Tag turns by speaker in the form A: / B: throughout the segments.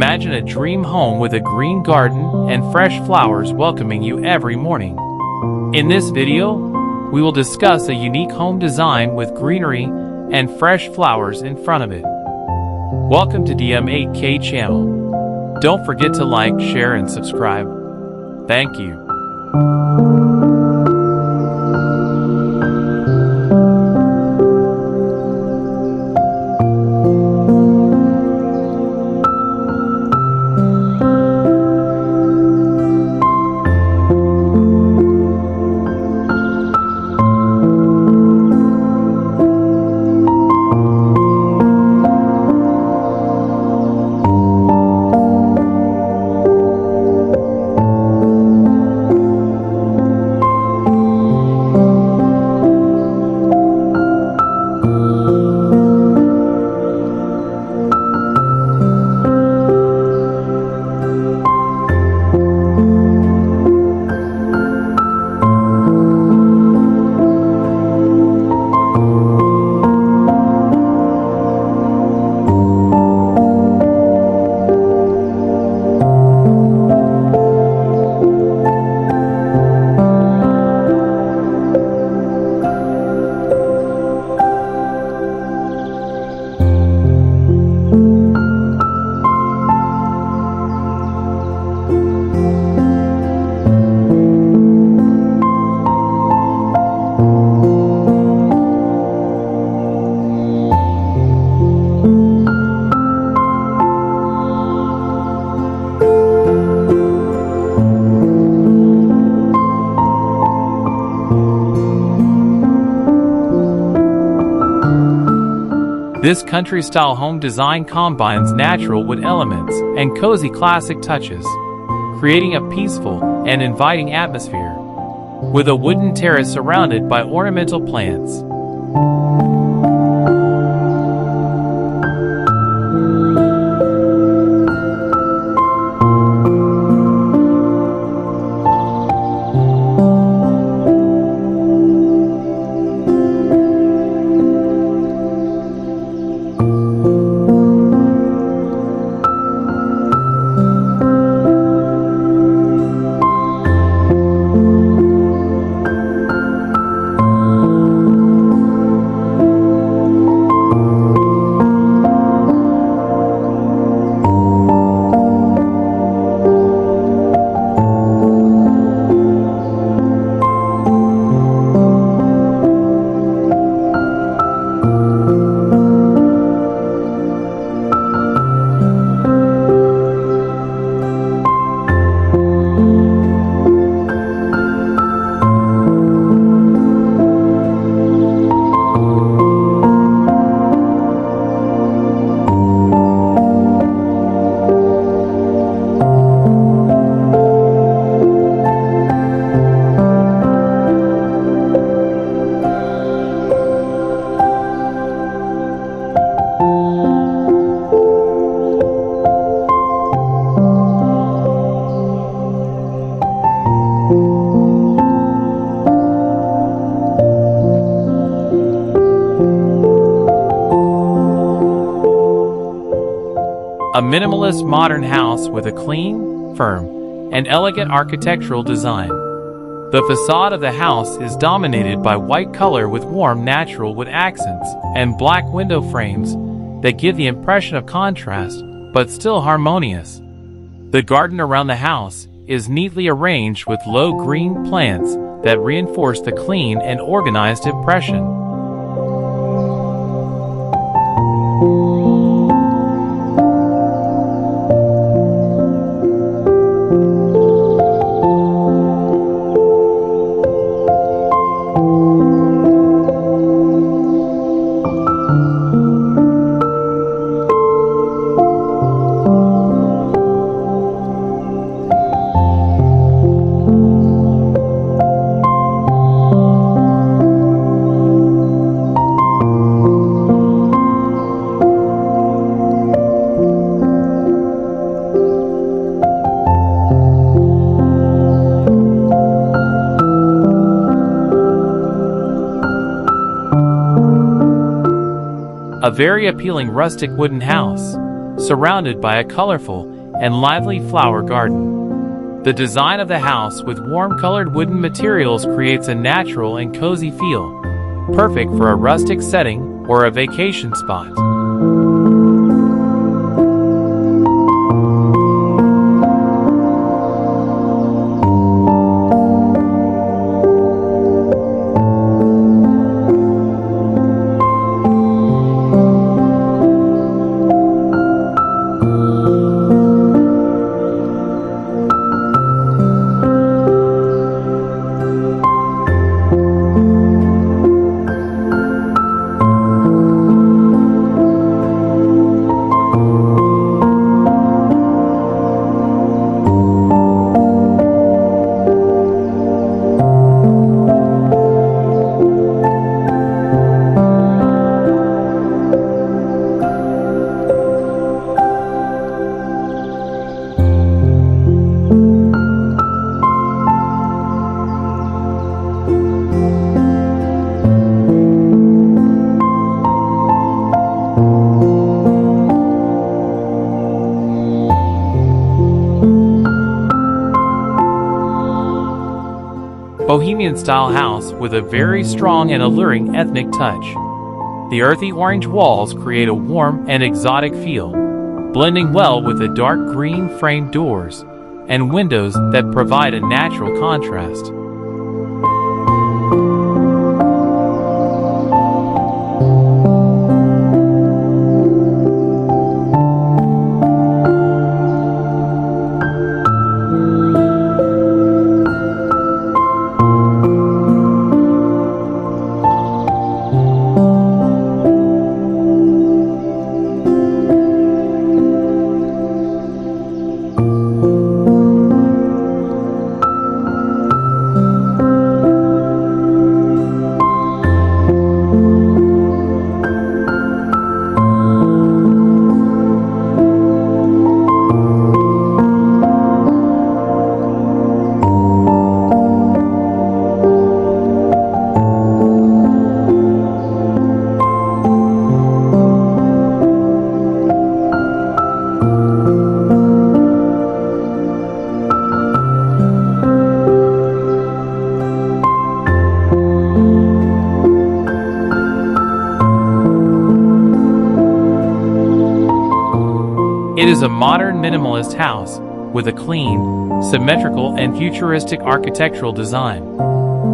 A: Imagine a dream home with a green garden and fresh flowers welcoming you every morning. In this video, we will discuss a unique home design with greenery and fresh flowers in front of it. Welcome to DM8K channel. Don't forget to like, share, and subscribe. Thank you. This country-style home design combines natural wood elements and cozy classic touches, creating a peaceful and inviting atmosphere, with a wooden terrace surrounded by ornamental plants. A minimalist modern house with a clean, firm, and elegant architectural design. The facade of the house is dominated by white color with warm natural wood accents and black window frames that give the impression of contrast but still harmonious. The garden around the house is neatly arranged with low green plants that reinforce the clean and organized impression. A very appealing rustic wooden house, surrounded by a colorful and lively flower garden. The design of the house with warm-colored wooden materials creates a natural and cozy feel, perfect for a rustic setting or a vacation spot. Bohemian-style house with a very strong and alluring ethnic touch. The earthy orange walls create a warm and exotic feel, blending well with the dark green framed doors and windows that provide a natural contrast. It is a modern minimalist house with a clean, symmetrical, and futuristic architectural design.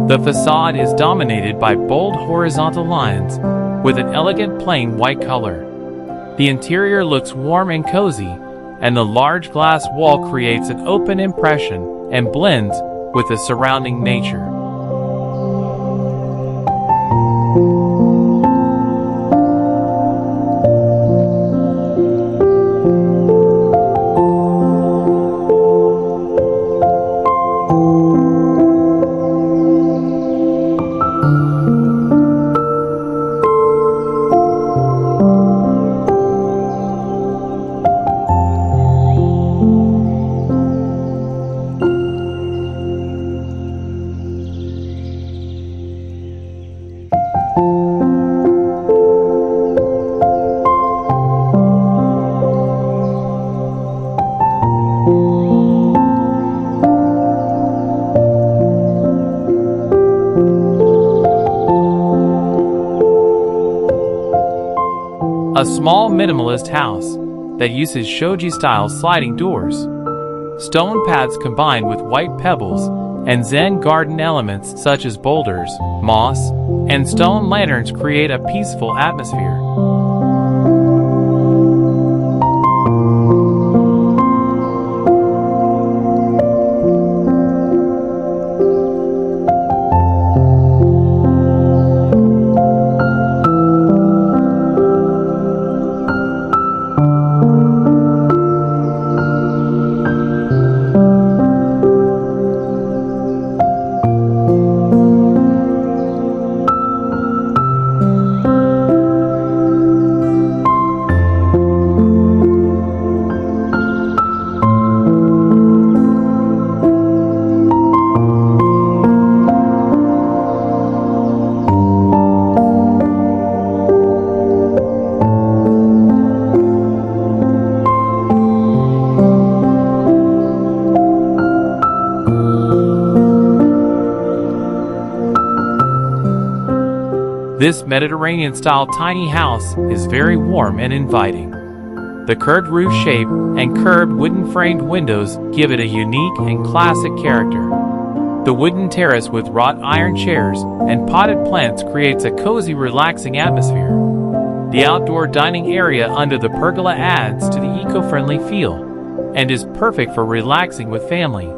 A: The facade is dominated by bold horizontal lines with an elegant plain white color. The interior looks warm and cozy, and the large glass wall creates an open impression and blends with the surrounding nature. A small minimalist house that uses shoji-style sliding doors. Stone paths combined with white pebbles and Zen garden elements such as boulders, moss, and stone lanterns create a peaceful atmosphere. This Mediterranean-style tiny house is very warm and inviting. The curved roof shape and curved wooden framed windows give it a unique and classic character. The wooden terrace with wrought iron chairs and potted plants creates a cozy, relaxing atmosphere. The outdoor dining area under the pergola adds to the eco-friendly feel and is perfect for relaxing with family.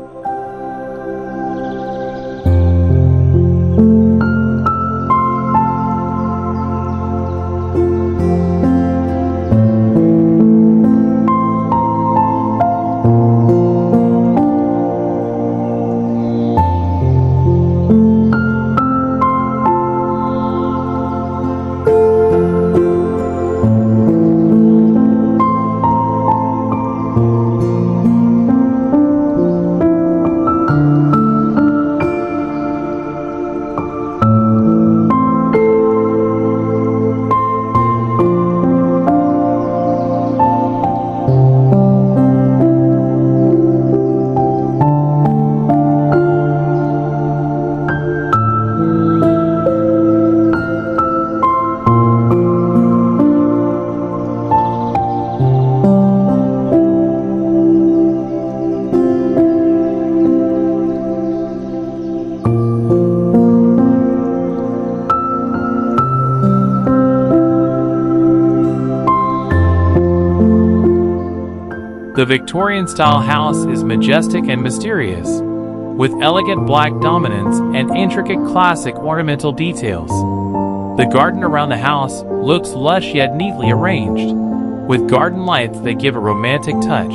A: The Victorian-style house is majestic and mysterious, with elegant black dominance and intricate classic ornamental details. The garden around the house looks lush yet neatly arranged, with garden lights that give a romantic touch.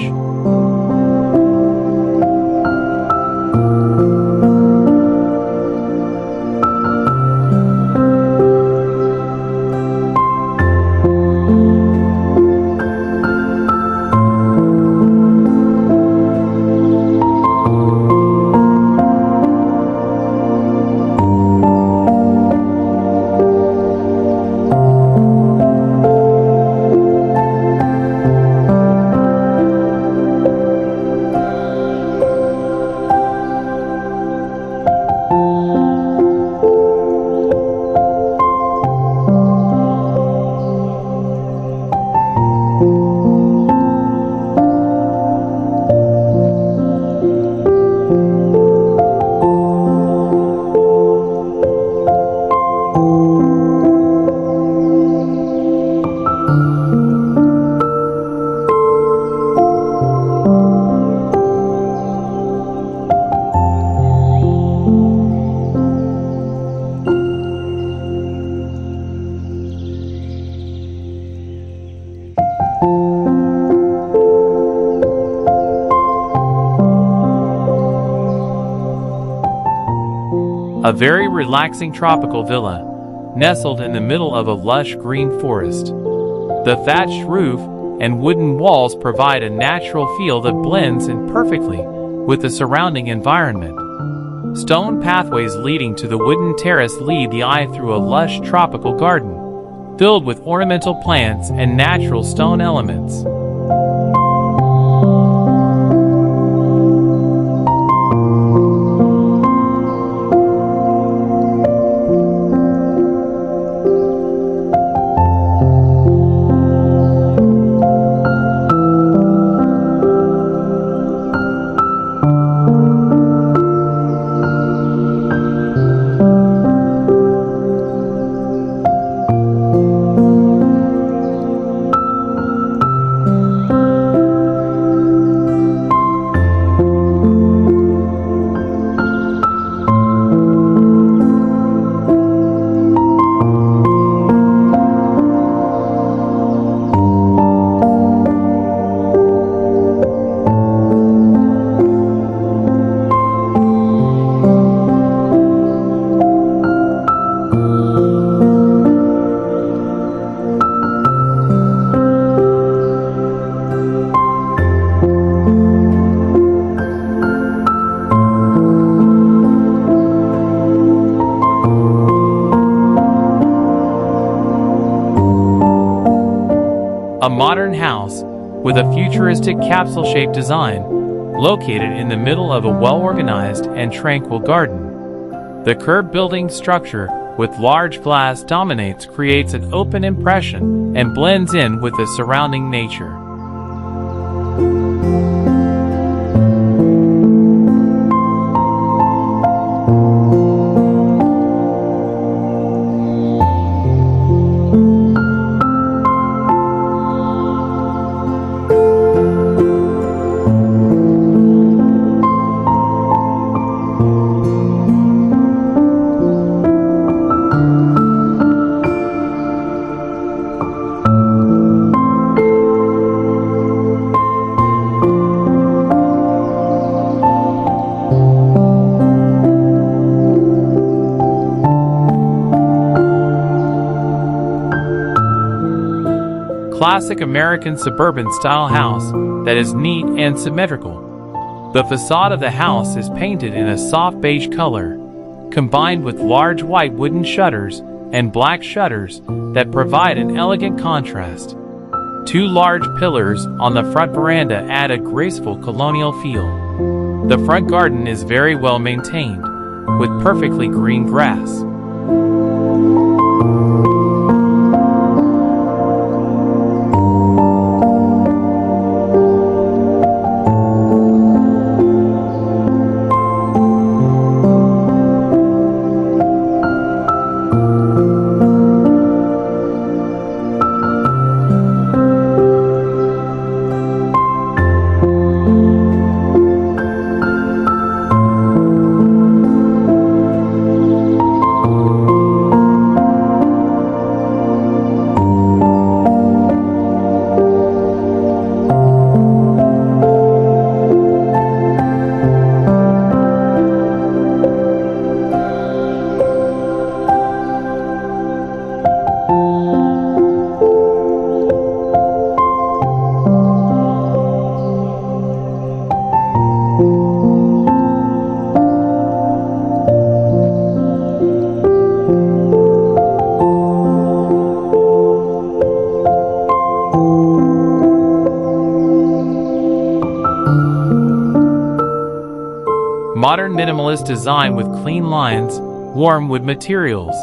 A: A very relaxing tropical villa, nestled in the middle of a lush green forest. The thatched roof and wooden walls provide a natural feel that blends in perfectly with the surrounding environment. Stone pathways leading to the wooden terrace lead the eye through a lush tropical garden, filled with ornamental plants and natural stone elements. A modern house with a futuristic capsule-shaped design located in the middle of a well-organized and tranquil garden. The curved building structure with large glass dominates creates an open impression and blends in with the surrounding nature. Classic American suburban style house that is neat and symmetrical. The facade of the house is painted in a soft beige color, combined with large white wooden shutters and black shutters that provide an elegant contrast. Two large pillars on the front veranda add a graceful colonial feel. The front garden is very well maintained, with perfectly green grass. Modern minimalist design with clean lines, warm wood materials,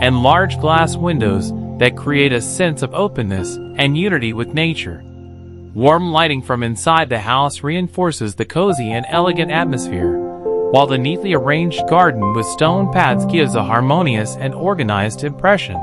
A: and large glass windows that create a sense of openness and unity with nature. Warm lighting from inside the house reinforces the cozy and elegant atmosphere, while the neatly arranged garden with stone paths gives a harmonious and organized impression.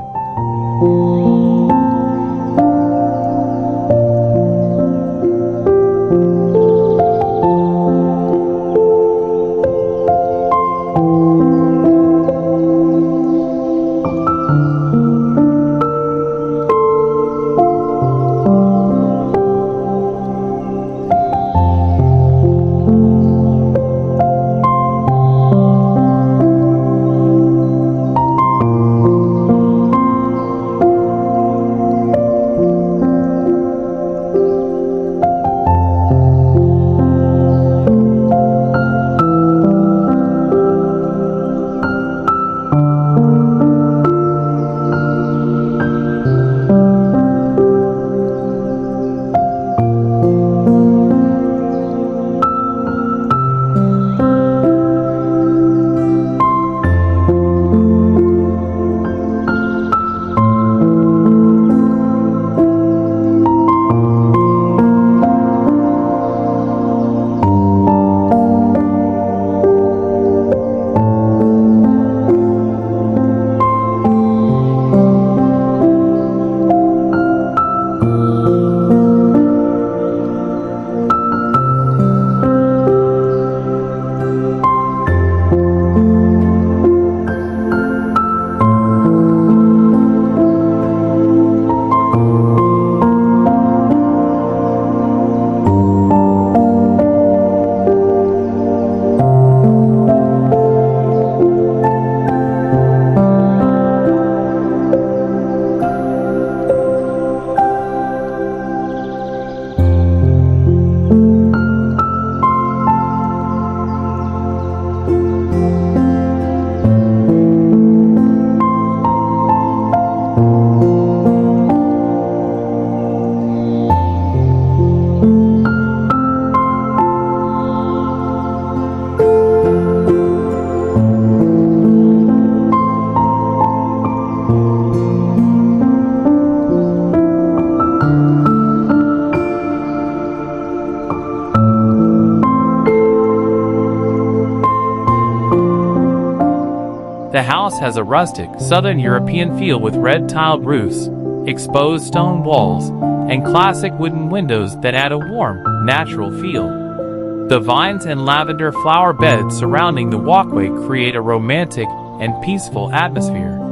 A: The house has a rustic, Southern European feel with red tiled roofs, exposed stone walls, and classic wooden windows that add a warm, natural feel. The vines and lavender flower beds surrounding the walkway create a romantic and peaceful atmosphere.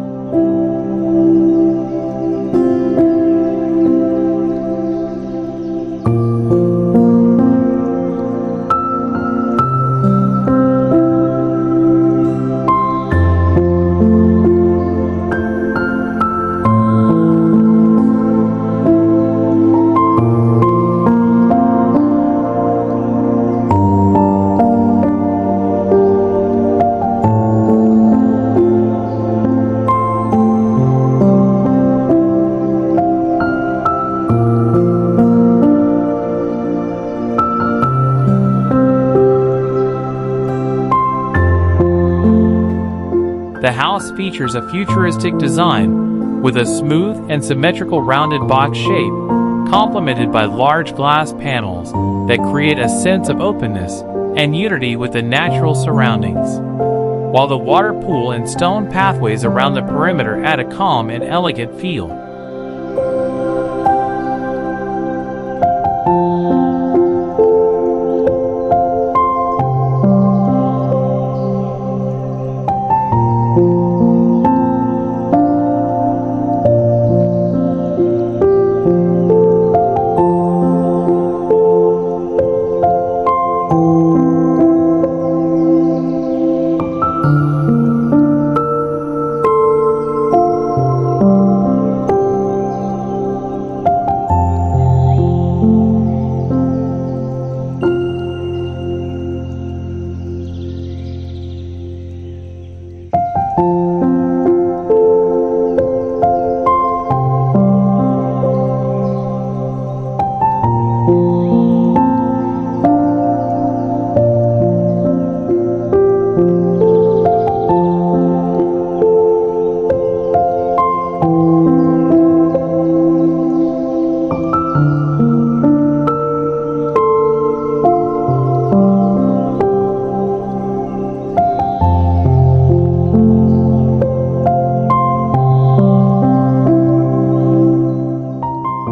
A: The house features a futuristic design with a smooth and symmetrical rounded box shape, complemented by large glass panels that create a sense of openness and unity with the natural surroundings. While the water pool and stone pathways around the perimeter add a calm and elegant feel.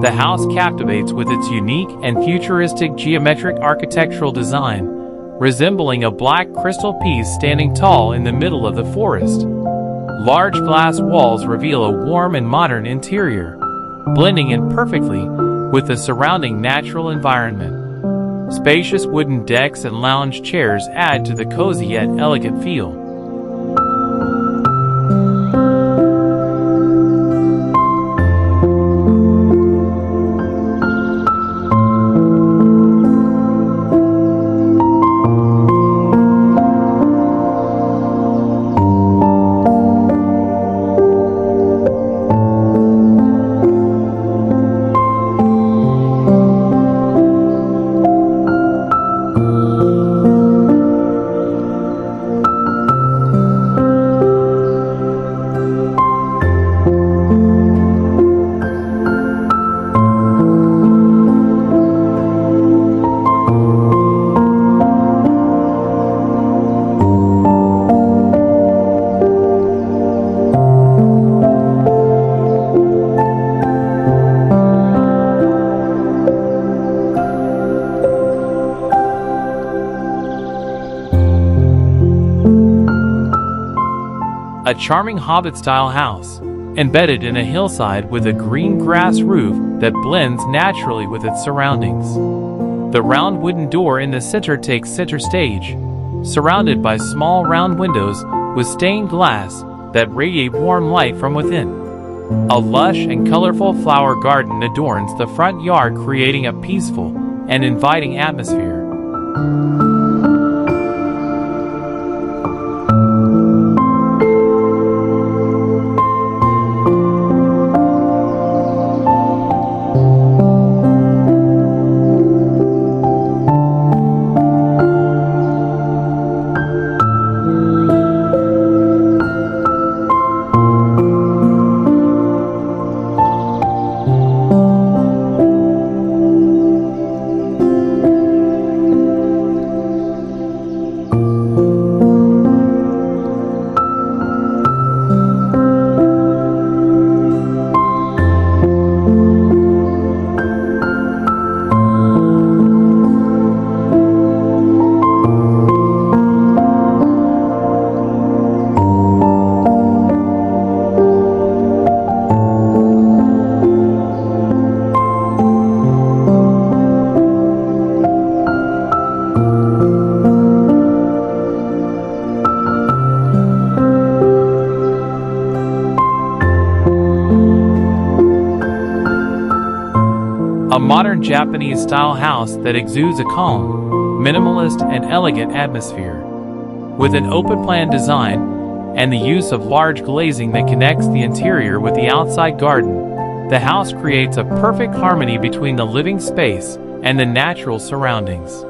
A: The house captivates with its unique and futuristic geometric architectural design, resembling a black crystal piece standing tall in the middle of the forest. Large glass walls reveal a warm and modern interior, blending in perfectly with the surrounding natural environment. Spacious wooden decks and lounge chairs add to the cozy yet elegant feel. A charming Hobbit-style house, embedded in a hillside with a green grass roof that blends naturally with its surroundings. The round wooden door in the center takes center stage, surrounded by small round windows with stained glass that radiate warm light from within. A lush and colorful flower garden adorns the front yard, creating a peaceful and inviting atmosphere. modern Japanese-style house that exudes a calm, minimalist, and elegant atmosphere. With an open-plan design and the use of large glazing that connects the interior with the outside garden, the house creates a perfect harmony between the living space and the natural surroundings.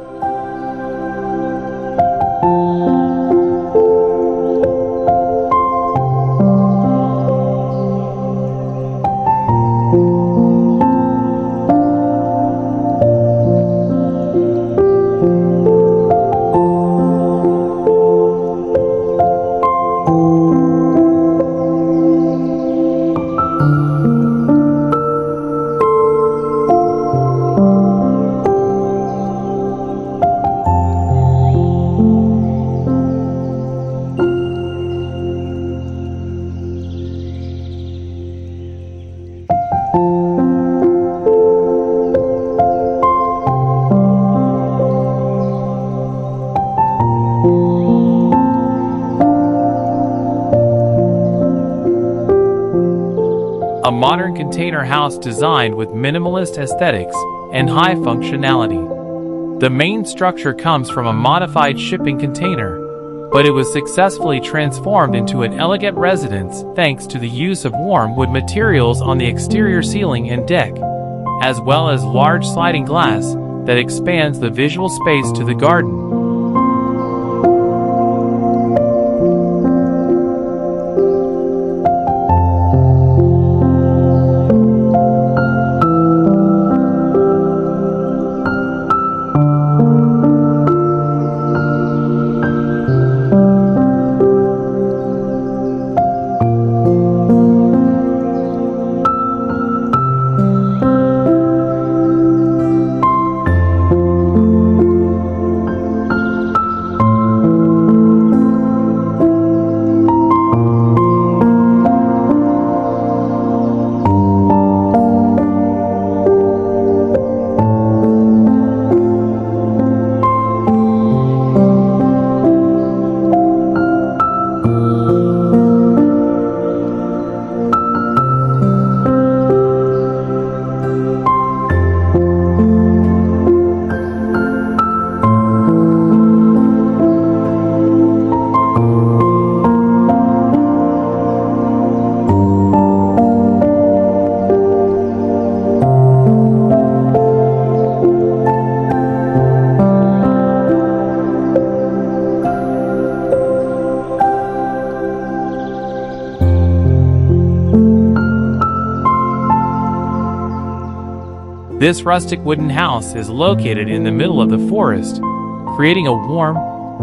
A: A modern container house designed with minimalist aesthetics and high functionality. The main structure comes from a modified shipping container, but it was successfully transformed into an elegant residence thanks to the use of warm wood materials on the exterior ceiling and deck, as well as large sliding glass that expands the visual space to the garden. This rustic wooden house is located in the middle of the forest, creating a warm,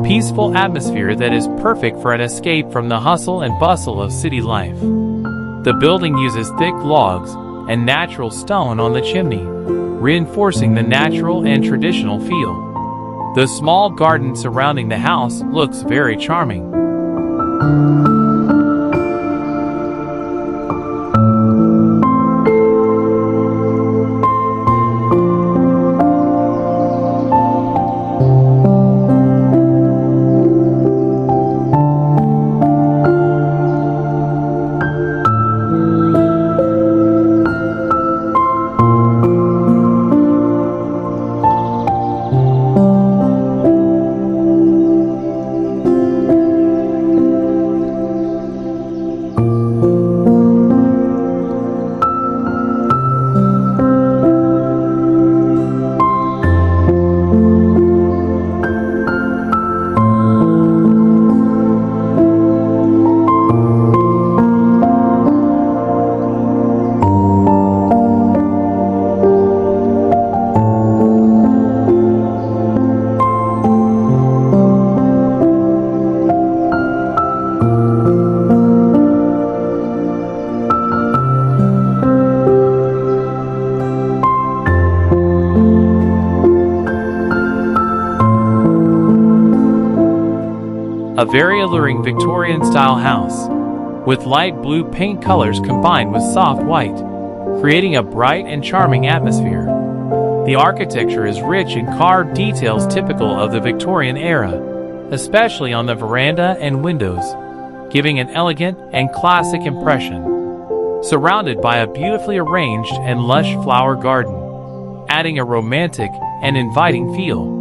A: peaceful atmosphere that is perfect for an escape from the hustle and bustle of city life. The building uses thick logs and natural stone on the chimney, reinforcing the natural and traditional feel. The small garden surrounding the house looks very charming. A very alluring Victorian-style house, with light blue paint colors combined with soft white, creating a bright and charming atmosphere. The architecture is rich in carved details typical of the Victorian era, especially on the veranda and windows, giving an elegant and classic impression. Surrounded by a beautifully arranged and lush flower garden, adding a romantic and inviting feel.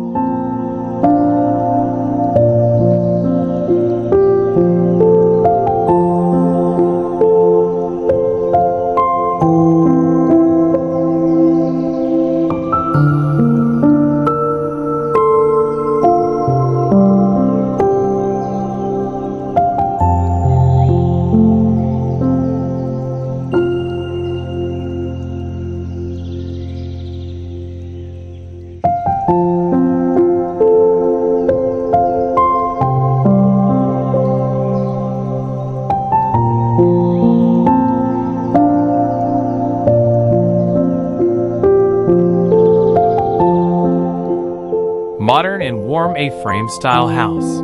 A: Modern and warm A-frame style house.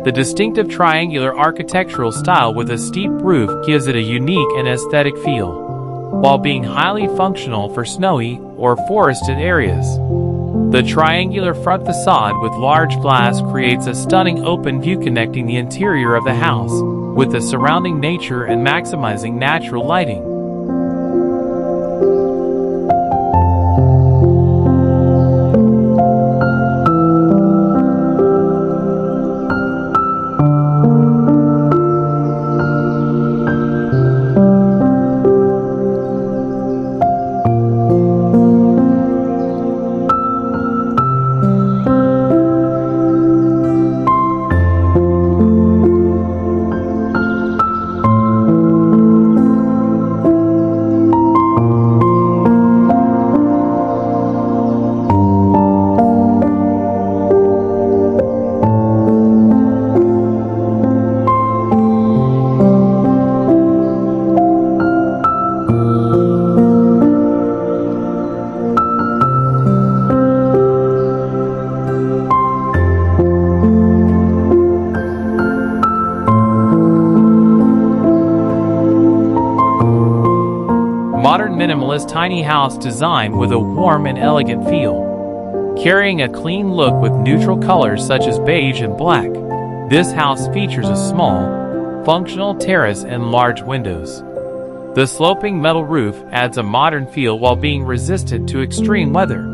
A: The distinctive triangular architectural style with a steep roof gives it a unique and aesthetic feel, while being highly functional for snowy or forested areas. The triangular front facade with large glass creates a stunning open view connecting the interior of the house with the surrounding nature and maximizing natural lighting. Modern minimalist tiny house design with a warm and elegant feel. Carrying a clean look with neutral colors such as beige and black, this house features a small, functional terrace and large windows. The sloping metal roof adds a modern feel while being resistant to extreme weather.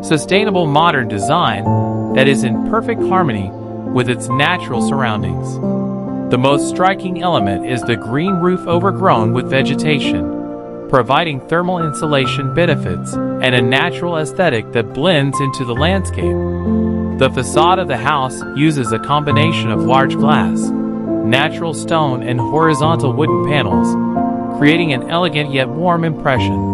A: Sustainable modern design that is in perfect harmony with its natural surroundings. The most striking element is the green roof overgrown with vegetation, providing thermal insulation benefits and a natural aesthetic that blends into the landscape. The facade of the house uses a combination of large glass, natural stone, and horizontal wooden panels, creating an elegant yet warm impression.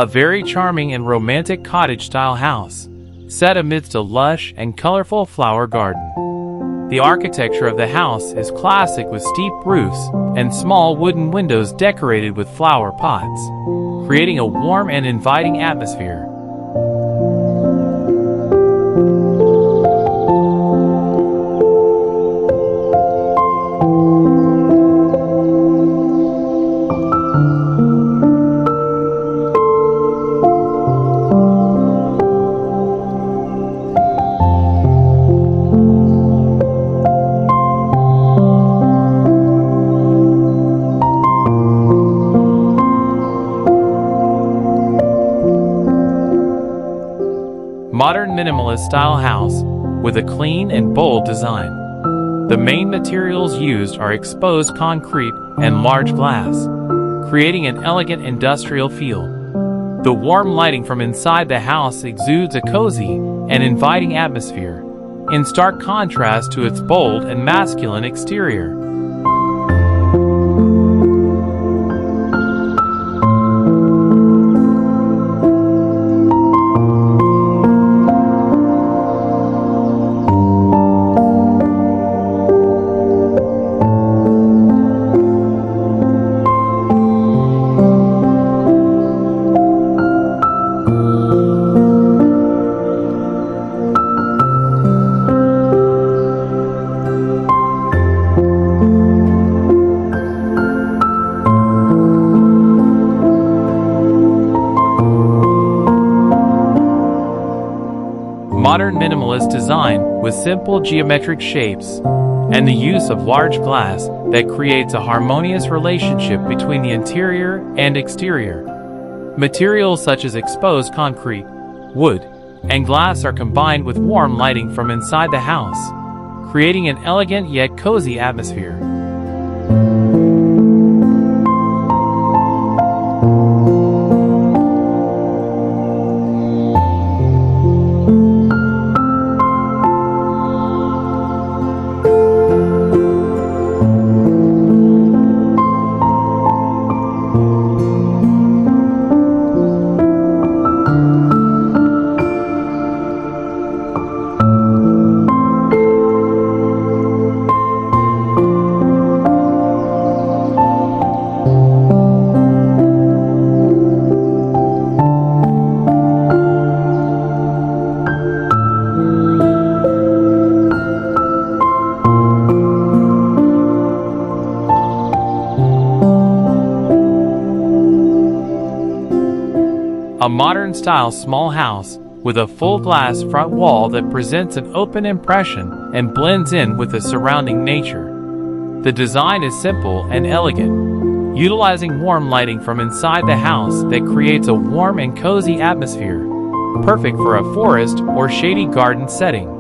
A: A very charming and romantic cottage-style house, set amidst a lush and colorful flower garden. The architecture of the house is classic with steep roofs and small wooden windows decorated with flower pots, creating a warm and inviting atmosphere. Modern minimalist style house with a clean and bold design. The main materials used are exposed concrete and large glass, creating an elegant industrial feel. The warm lighting from inside the house exudes a cozy and inviting atmosphere, in stark contrast to its bold and masculine exterior. Modern minimalist design with simple geometric shapes and the use of large glass that creates a harmonious relationship between the interior and exterior. Materials such as exposed concrete, wood, and glass are combined with warm lighting from inside the house, creating an elegant yet cozy atmosphere. A modern-style small house with a full-glass front wall that presents an open impression and blends in with the surrounding nature. The design is simple and elegant, utilizing warm lighting from inside the house that creates a warm and cozy atmosphere, perfect for a forest or shady garden setting.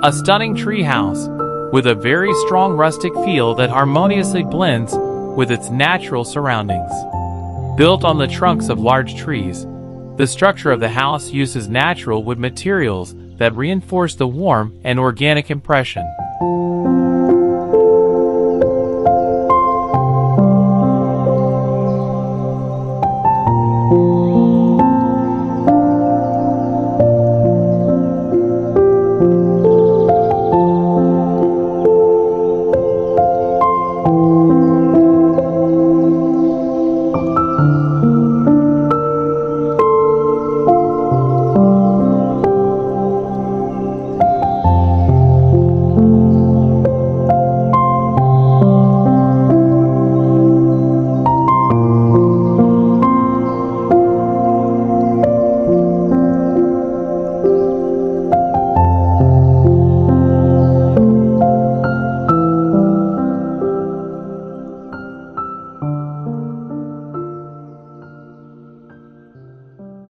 A: A stunning tree house with a very strong rustic feel that harmoniously blends with its natural surroundings. Built on the trunks of large trees, the structure of the house uses natural wood materials that reinforce the warm and organic impression.